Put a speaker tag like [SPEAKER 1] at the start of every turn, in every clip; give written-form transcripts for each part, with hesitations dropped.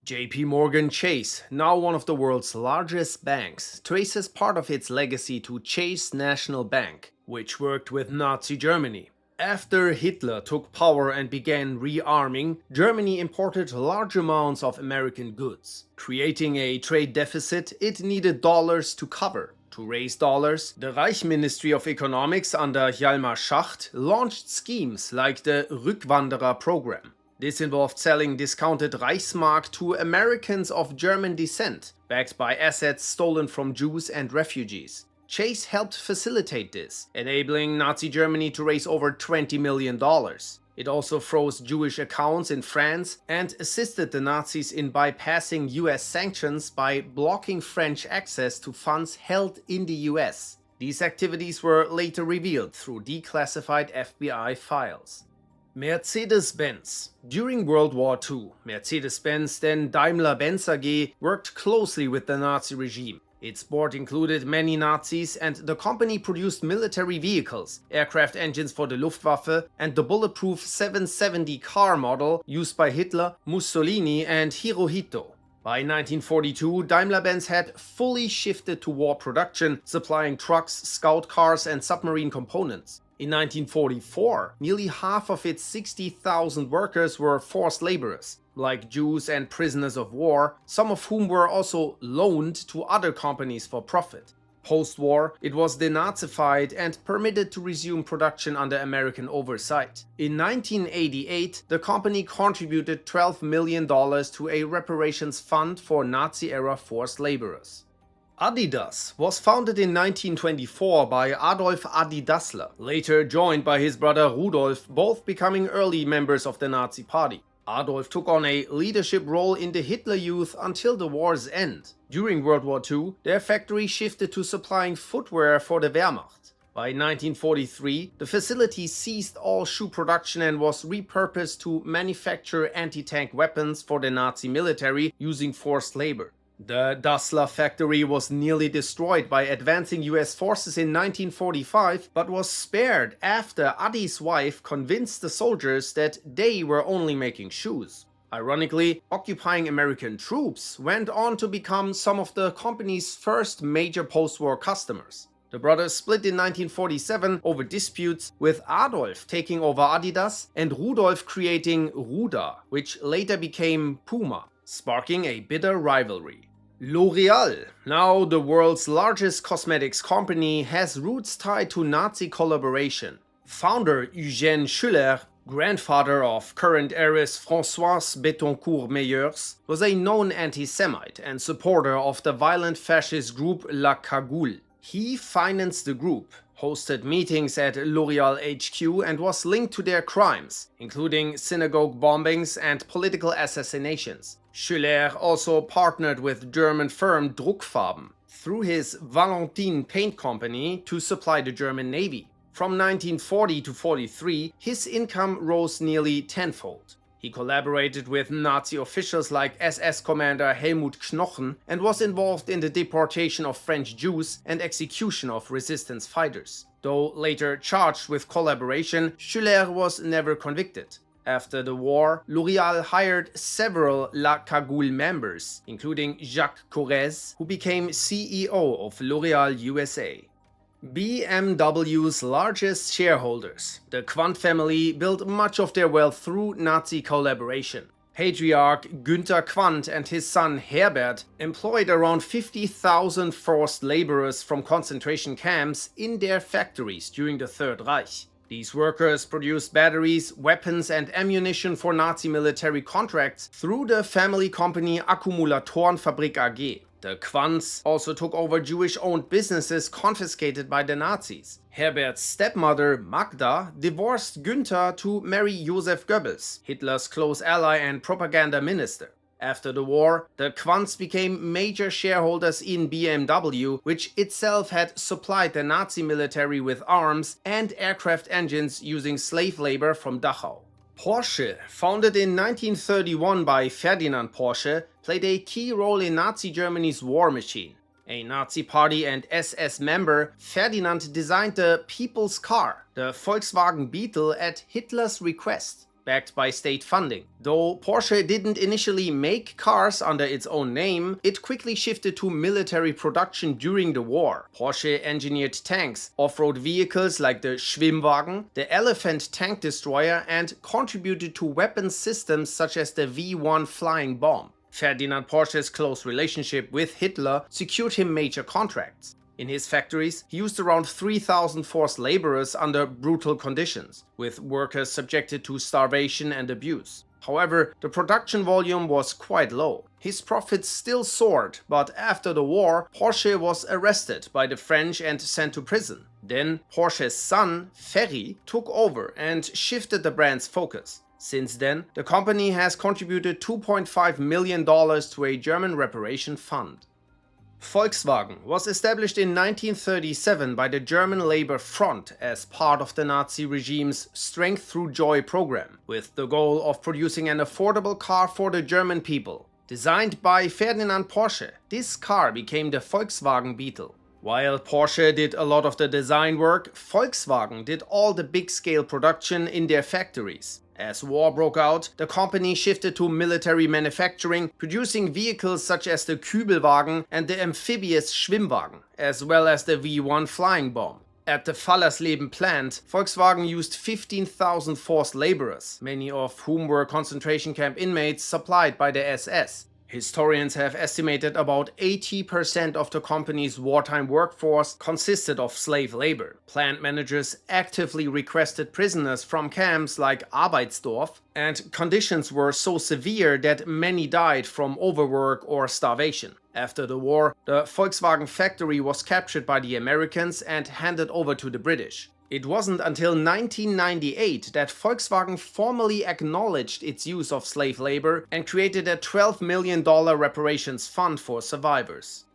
[SPEAKER 1] JPMorgan Chase, now one of the world's largest banks, traces part of its legacy to Chase National Bank, which worked with Nazi Germany. After Hitler took power and began rearming, Germany imported large amounts of American goods. Creating a trade deficit it needed dollars to cover. To raise dollars, the Reich Ministry of Economics under Hjalmar Schacht launched schemes like the Rückwanderer program. This involved selling discounted Reichsmark to Americans of German descent, backed by assets stolen from Jews and refugees. Chase helped facilitate this, enabling Nazi Germany to raise over $20 million. It also froze Jewish accounts in France and assisted the Nazis in bypassing US sanctions by blocking French access to funds held in the US. These activities were later revealed through declassified FBI files. Mercedes-Benz. During World War II, Mercedes-Benz, then Daimler-Benz AG, worked closely with the Nazi regime. Its board included many Nazis, and the company produced military vehicles, aircraft engines for the Luftwaffe, and the bulletproof 770 car model used by Hitler, Mussolini, and Hirohito. By 1942, Daimler-Benz had fully shifted to war production, supplying trucks, scout cars, and submarine components. In 1944, nearly half of its 60,000 workers were forced laborers, like Jews and prisoners of war, some of whom were also loaned to other companies for profit. Post-war, it was denazified and permitted to resume production under American oversight. In 1988, the company contributed $12 million to a reparations fund for Nazi-era forced laborers. Adidas was founded in 1924 by Adolf Adi Dassler, later joined by his brother Rudolf, both becoming early members of the Nazi Party. Adolf took on a leadership role in the Hitler Youth until the war's end. During World War II, their factory shifted to supplying footwear for the Wehrmacht. By 1943, the facility ceased all shoe production and was repurposed to manufacture anti-tank weapons for the Nazi military using forced labor. The Dassler factory was nearly destroyed by advancing US forces in 1945, but was spared after Adi's wife convinced the soldiers that they were only making shoes. Ironically, occupying American troops went on to become some of the company's first major post-war customers. The brothers split in 1947 over disputes, with Adolf taking over Adidas and Rudolf creating Ruda, which later became Puma, sparking a bitter rivalry. L'Oreal, now the world's largest cosmetics company, has roots tied to Nazi collaboration. Founder Eugène Schuller, grandfather of current heiress Françoise Bettencourt-Meyers, was a known anti-Semite and supporter of the violent fascist group La Cagoule. He financed the group, hosted meetings at L'Oreal HQ, and was linked to their crimes, including synagogue bombings and political assassinations. Schuller also partnered with German firm Druckfarben through his Valentin paint company to supply the German Navy. From 1940 to 43, his income rose nearly tenfold. He collaborated with Nazi officials like SS commander Helmut Knochen and was involved in the deportation of French Jews and execution of resistance fighters. Though later charged with collaboration, Schuller was never convicted. After the war, L'Oreal hired several La Cagoule members, including Jacques Corrèze, who became CEO of L'Oreal USA. BMW's largest shareholders, the Quandt family, built much of their wealth through Nazi collaboration. Patriarch Günther Quandt and his son Herbert employed around 50,000 forced laborers from concentration camps in their factories during the Third Reich. These workers produced batteries, weapons and ammunition for Nazi military contracts through the family company Akkumulatorenfabrik AG. The Quandts also took over Jewish-owned businesses confiscated by the Nazis. Herbert's stepmother, Magda, divorced Günther to marry Joseph Goebbels, Hitler's close ally and propaganda minister. After the war, the Quandts became major shareholders in BMW, which itself had supplied the Nazi military with arms and aircraft engines using slave labor from Dachau. Porsche, founded in 1931 by Ferdinand Porsche, played a key role in Nazi Germany's war machine. A Nazi Party and SS member, Ferdinand designed the People's Car, the Volkswagen Beetle, at Hitler's request. backed by state funding. Though Porsche didn't initially make cars under its own name, it quickly shifted to military production during the war. Porsche engineered tanks, off-road vehicles like the Schwimmwagen, the Elephant tank destroyer, and contributed to weapons systems such as the V1 flying bomb. Ferdinand Porsche's close relationship with Hitler secured him major contracts. In his factories, he used around 3,000 forced laborers under brutal conditions, with workers subjected to starvation and abuse. However, the production volume was quite low. His profits still soared, but after the war, Porsche was arrested by the French and sent to prison. Then Porsche's son, Ferry, took over and shifted the brand's focus. Since then, the company has contributed $2.5 million to a German reparation fund. Volkswagen was established in 1937 by the German Labor Front as part of the Nazi regime's Strength Through Joy program, with the goal of producing an affordable car for the German people. Designed by Ferdinand Porsche, this car became the Volkswagen Beetle. While Porsche did a lot of the design work, Volkswagen did all the big-scale production in their factories. As war broke out, the company shifted to military manufacturing, producing vehicles such as the Kübelwagen and the amphibious Schwimmwagen, as well as the V1 flying bomb. At the Fallersleben plant, Volkswagen used 15,000 forced laborers, many of whom were concentration camp inmates supplied by the SS. Historians have estimated about 80% of the company's wartime workforce consisted of slave labor. Plant managers actively requested prisoners from camps like Arbeitsdorf, and conditions were so severe that many died from overwork or starvation. After the war, the Volkswagen factory was captured by the Americans and handed over to the British. It wasn't until 1998 that Volkswagen formally acknowledged its use of slave labor and created a $12 million reparations fund for survivors.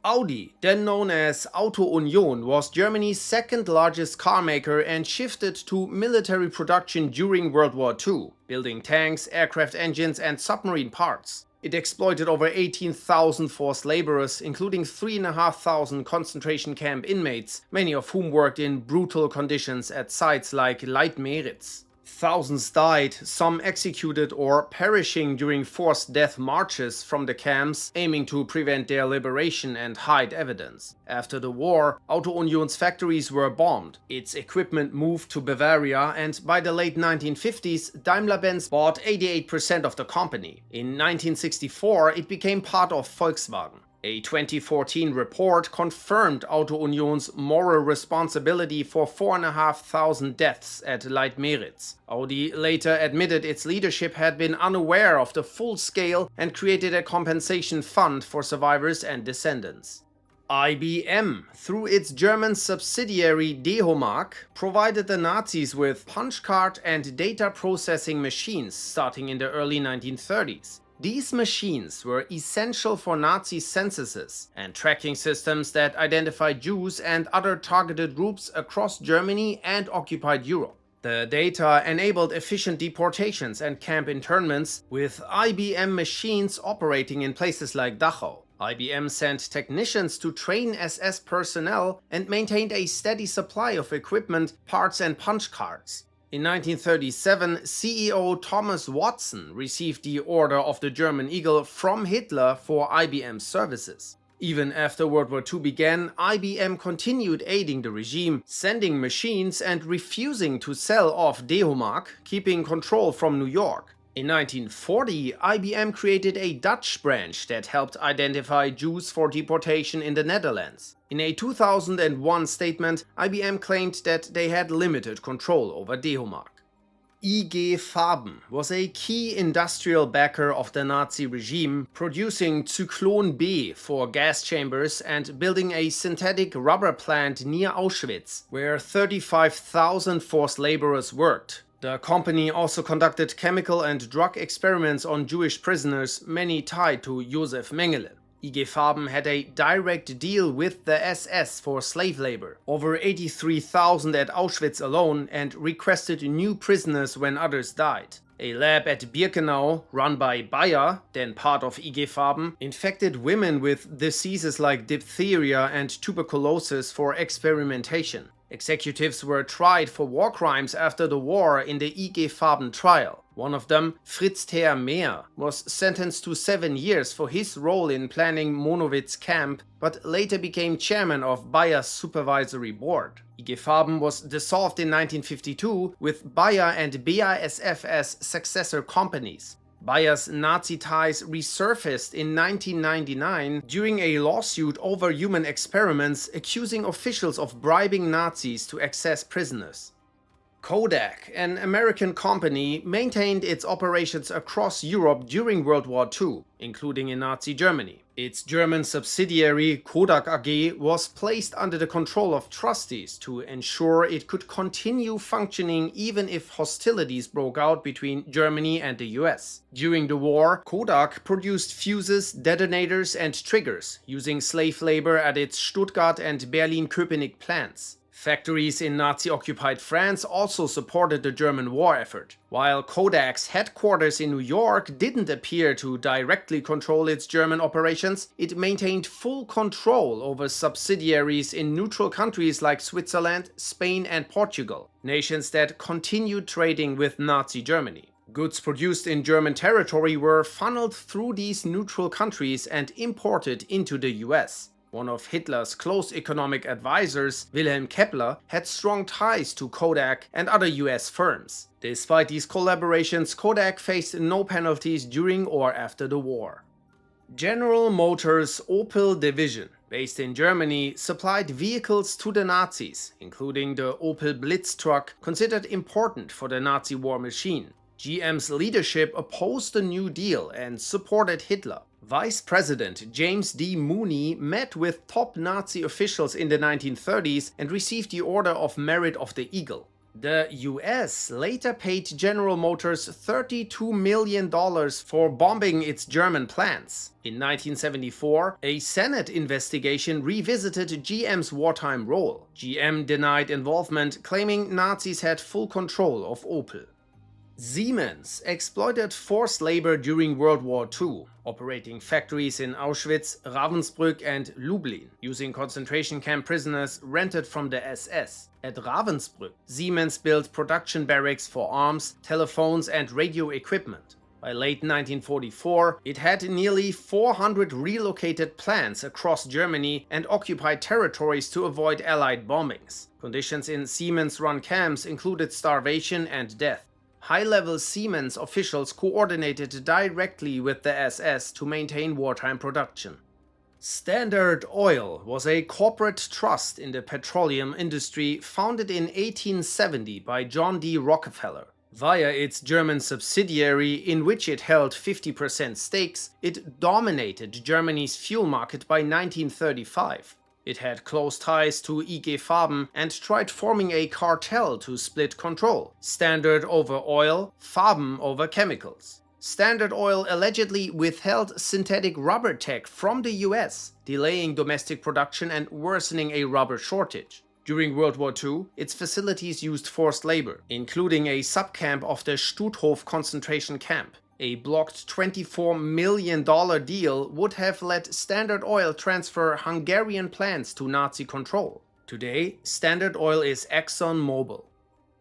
[SPEAKER 1] Audi, then known as Auto Union, was Germany's second largest car maker and shifted to military production during World War II, building tanks, aircraft engines, and submarine parts. It exploited over 18,000 forced laborers, including 3,500 concentration camp inmates, many of whom worked in brutal conditions at sites like Leitmeritz. Thousands died, some executed or perishing during forced death marches from the camps, aiming to prevent their liberation and hide evidence. After the war, Auto Union's factories were bombed, its equipment moved to Bavaria, and by the late 1950s, Daimler-Benz bought 88% of the company. In 1964, it became part of Volkswagen. A 2014 report confirmed Auto Union's moral responsibility for 4,500 deaths at Leitmeritz. Audi later admitted its leadership had been unaware of the full scale and created a compensation fund for survivors and descendants. IBM, through its German subsidiary Dehomag, provided the Nazis with punch card and data processing machines starting in the early 1930s. These machines were essential for Nazi censuses and tracking systems that identified Jews and other targeted groups across Germany and occupied Europe. The data enabled efficient deportations and camp internments, with IBM machines operating in places like Dachau. IBM sent technicians to train SS personnel and maintained a steady supply of equipment, parts, and punch cards. In 1937, CEO Thomas Watson received the Order of the German Eagle from Hitler for IBM's services. Even after World War II began, IBM continued aiding the regime, sending machines and refusing to sell off Dehomag, keeping control from New York. In 1940, IBM created a Dutch branch that helped identify Jews for deportation in the Netherlands. In a 2001 statement, IBM claimed that they had limited control over Dehomag. IG Farben was a key industrial backer of the Nazi regime, producing Zyklon B for gas chambers and building a synthetic rubber plant near Auschwitz, where 35,000 forced laborers worked. The company also conducted chemical and drug experiments on Jewish prisoners, many tied to Josef Mengele. IG Farben had a direct deal with the SS for slave labor, over 83,000 at Auschwitz alone, and requested new prisoners when others died. A lab at Birkenau, run by Bayer, then part of IG Farben, infected women with diseases like diphtheria and tuberculosis for experimentation. Executives were tried for war crimes after the war in the IG Farben trial. One of them, Fritz Ther Mehr, was sentenced to 7 years for his role in planning Monowitz camp, but later became chairman of Bayer's supervisory board. IG Farben was dissolved in 1952 with Bayer and BASF as successor companies. Bayer's Nazi ties resurfaced in 1999 during a lawsuit over human experiments accusing officials of bribing Nazis to access prisoners. Kodak, an American company, maintained its operations across Europe during World War II, including in Nazi Germany. Its German subsidiary Kodak AG was placed under the control of trustees to ensure it could continue functioning even if hostilities broke out between Germany and the US. During the war, Kodak produced fuses, detonators and triggers, using slave labor at its Stuttgart and Berlin-Köpenick plants. Factories in Nazi-occupied France also supported the German war effort. While Kodak's headquarters in New York didn't appear to directly control its German operations, it maintained full control over subsidiaries in neutral countries like Switzerland, Spain and Portugal, nations that continued trading with Nazi Germany. Goods produced in German territory were funneled through these neutral countries and imported into the US. One of Hitler's close economic advisors, Wilhelm Kepler, had strong ties to Kodak and other US firms. Despite these collaborations, Kodak faced no penalties during or after the war. General Motors' Opel division, based in Germany, supplied vehicles to the Nazis, including the Opel Blitz truck, considered important for the Nazi war machine. GM's leadership opposed the New Deal and supported Hitler. Vice President James D. Mooney met with top Nazi officials in the 1930s and received the Order of Merit of the Eagle. The US later paid General Motors $32 million for bombing its German plants. In 1974, a Senate investigation revisited GM's wartime role. GM denied involvement, claiming Nazis had full control of Opel. Siemens exploited forced labor during World War II, operating factories in Auschwitz, Ravensbrück and Lublin, using concentration camp prisoners rented from the SS. At Ravensbrück, Siemens built production barracks for arms, telephones and radio equipment. By late 1944, it had nearly 400 relocated plants across Germany and occupied territories to avoid Allied bombings. Conditions in Siemens-run camps included starvation and death. High-level Siemens officials coordinated directly with the SS to maintain wartime production. Standard Oil was a corporate trust in the petroleum industry founded in 1870 by John D. Rockefeller. Via its German subsidiary, in which it held 50% stakes, it dominated Germany's fuel market by 1935. It had close ties to IG Farben and tried forming a cartel to split control. Standard over oil, Farben over chemicals. Standard Oil allegedly withheld synthetic rubber tech from the US, delaying domestic production and worsening a rubber shortage. During World War II, its facilities used forced labor, including a subcamp of the Stutthof concentration camp. A blocked $24 million deal would have let Standard Oil transfer Hungarian plants to Nazi control. Today, Standard Oil is ExxonMobil.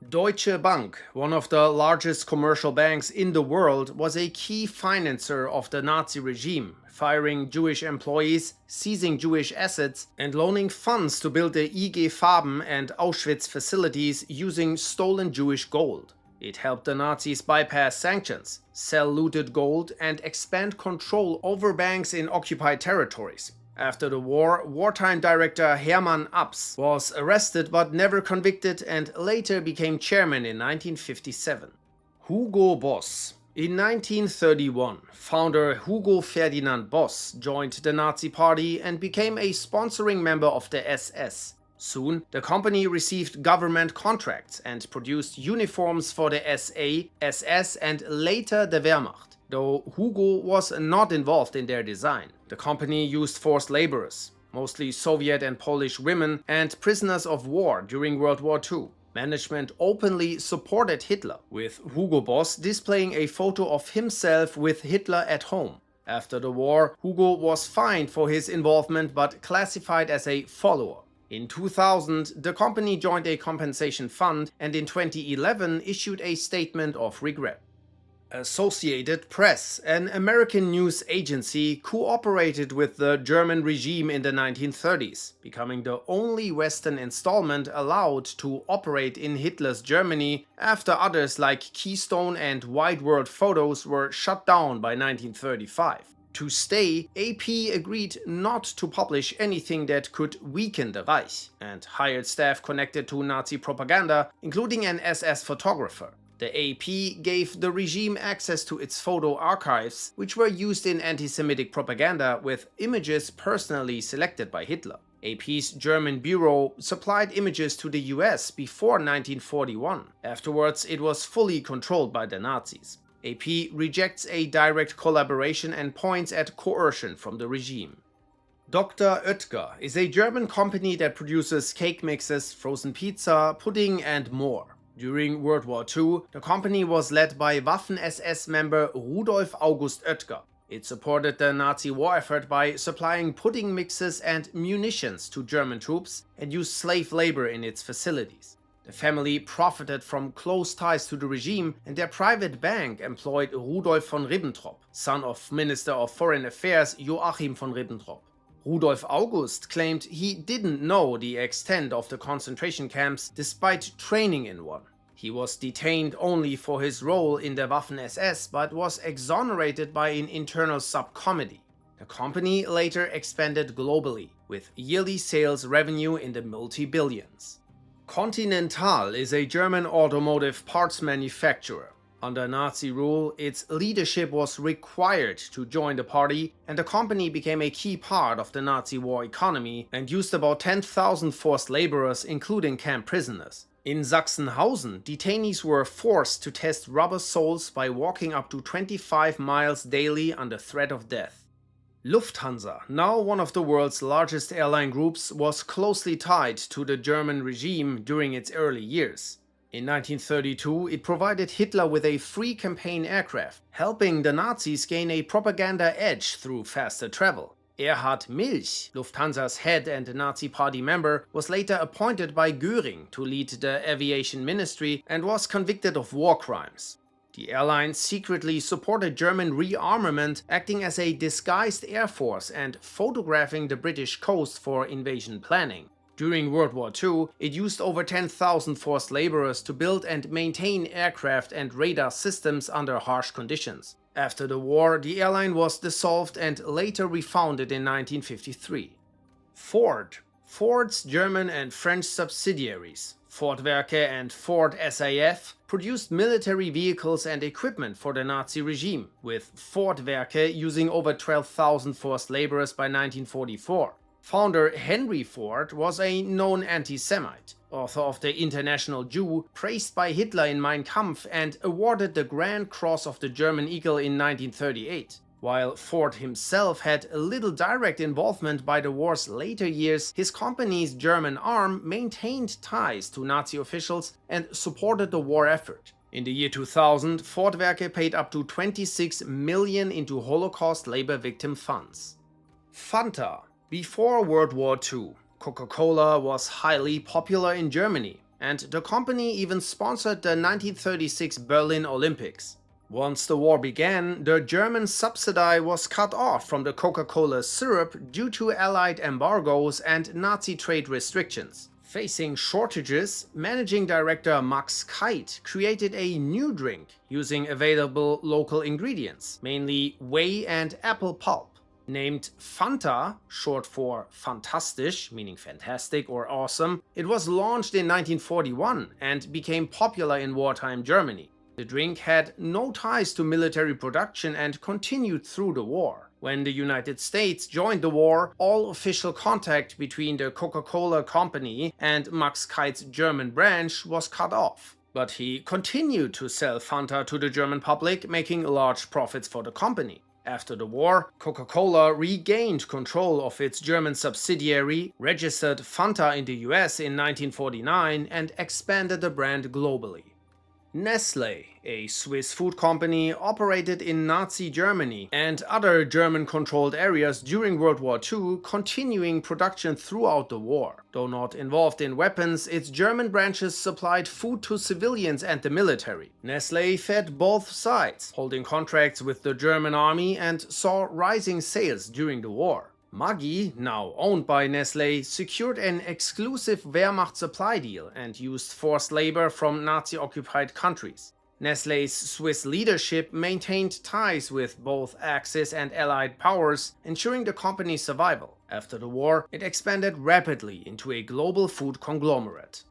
[SPEAKER 1] Deutsche Bank, one of the largest commercial banks in the world, was a key financer of the Nazi regime, firing Jewish employees, seizing Jewish assets, and loaning funds to build the IG Farben and Auschwitz facilities using stolen Jewish gold. It helped the Nazis bypass sanctions, sell looted gold, and expand control over banks in occupied territories. After the war, wartime director Hermann Abs was arrested but never convicted and later became chairman in 1957. Hugo Boss. In 1931, founder Hugo Ferdinand Boss joined the Nazi Party and became a sponsoring member of the SS. Soon, the company received government contracts and produced uniforms for the SA, SS and later the Wehrmacht. Though Hugo was not involved in their design, the company used forced laborers, mostly Soviet and Polish women, and prisoners of war during World War II. Management openly supported Hitler, with Hugo Boss displaying a photo of himself with Hitler at home. After the war, Hugo was fined for his involvement but classified as a follower. In 2000, the company joined a compensation fund and in 2011 issued a statement of regret. Associated Press, an American news agency, cooperated with the German regime in the 1930s, becoming the only Western installment allowed to operate in Hitler's Germany after others like Keystone and Wide World Photos were shut down by 1935. To stay, AP agreed not to publish anything that could weaken the Reich, and hired staff connected to Nazi propaganda, including an SS photographer. The AP gave the regime access to its photo archives, which were used in anti-Semitic propaganda with images personally selected by Hitler. AP's German bureau supplied images to the US before 1941. Afterwards, it was fully controlled by the Nazis. AP rejects a direct collaboration and points at coercion from the regime. Dr. Oetker is a German company that produces cake mixes, frozen pizza, pudding, and more. During World War II, the company was led by Waffen-SS member Rudolf August Oetker. It supported the Nazi war effort by supplying pudding mixes and munitions to German troops and used slave labor in its facilities. The family profited from close ties to the regime, and their private bank employed Rudolf von Ribbentrop, son of Minister of Foreign Affairs Joachim von Ribbentrop. Rudolf August claimed he didn't know the extent of the concentration camps despite training in one. He was detained only for his role in the Waffen-SS but was exonerated by an internal subcommittee. The company later expanded globally, with yearly sales revenue in the multi-billions. Continental is a German automotive parts manufacturer. Under Nazi rule, its leadership was required to join the party, and the company became a key part of the Nazi war economy and used about 10,000 forced laborers, including camp prisoners. In Sachsenhausen, detainees were forced to test rubber soles by walking up to 25 miles daily under threat of death. Lufthansa, now one of the world's largest airline groups, was closely tied to the German regime during its early years. In 1932, it provided Hitler with a free campaign aircraft, helping the Nazis gain a propaganda edge through faster travel. Erhard Milch, Lufthansa's head and Nazi Party member, was later appointed by Göring to lead the aviation ministry and was convicted of war crimes. The airline secretly supported German rearmament, acting as a disguised air force and photographing the British coast for invasion planning. During World War II, it used over 10,000 forced laborers to build and maintain aircraft and radar systems under harsh conditions. After the war, the airline was dissolved and later refounded in 1953. Ford's German and French subsidiaries, Fordwerke and Ford SAF, produced military vehicles and equipment for the Nazi regime, with Fordwerke using over 12,000 forced laborers by 1944. Founder Henry Ford was a known anti-Semite, author of The International Jew, praised by Hitler in Mein Kampf, and awarded the Grand Cross of the German Eagle in 1938. While Ford himself had little direct involvement by the war's later years, his company's German arm maintained ties to Nazi officials and supported the war effort. In the year 2000, Fordwerke paid up to 26 million into Holocaust labor victim funds. Fanta. Before World War II, Coca-Cola was highly popular in Germany, and the company even sponsored the 1936 Berlin Olympics. Once the war began, the German subsidy was cut off from the Coca-Cola syrup due to Allied embargoes and Nazi trade restrictions. Facing shortages, managing director Max Kite created a new drink using available local ingredients, mainly whey and apple pulp. Named Fanta, short for fantastisch, meaning fantastic or awesome, it was launched in 1941 and became popular in wartime Germany. The drink had no ties to military production and continued through the war. When the United States joined the war, all official contact between the Coca-Cola company and Max Kite's German branch was cut off. But he continued to sell Fanta to the German public, making large profits for the company. After the war, Coca-Cola regained control of its German subsidiary, registered Fanta in the US in 1949, and expanded the brand globally. Nestlé, a Swiss food company, operated in Nazi Germany and other German-controlled areas during World War II, continuing production throughout the war. Though not involved in weapons, its German branches supplied food to civilians and the military. Nestlé fed both sides, holding contracts with the German army, and saw rising sales during the war. Maggi, now owned by Nestlé, secured an exclusive Wehrmacht supply deal and used forced labor from Nazi-occupied countries. Nestlé's Swiss leadership maintained ties with both Axis and Allied powers, ensuring the company's survival. After the war, it expanded rapidly into a global food conglomerate.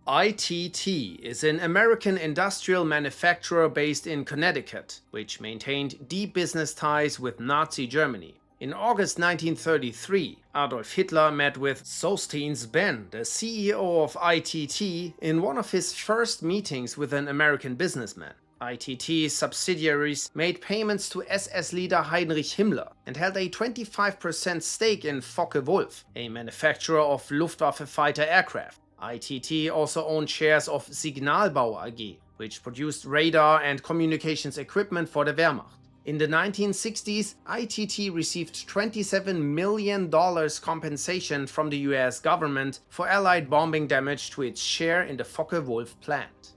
[SPEAKER 1] ITT is an American industrial manufacturer based in Connecticut, which maintained deep business ties with Nazi Germany. In August 1933, Adolf Hitler met with Sostens Ben, the CEO of ITT, in one of his first meetings with an American businessman. ITT's subsidiaries made payments to SS leader Heinrich Himmler and held a 25% stake in Focke-Wulf, a manufacturer of Luftwaffe fighter aircraft. ITT also owned shares of Signalbau AG, which produced radar and communications equipment for the Wehrmacht. In the 1960s, ITT received $27 million compensation from the US government for Allied bombing damage to its share in the Focke-Wulf plant.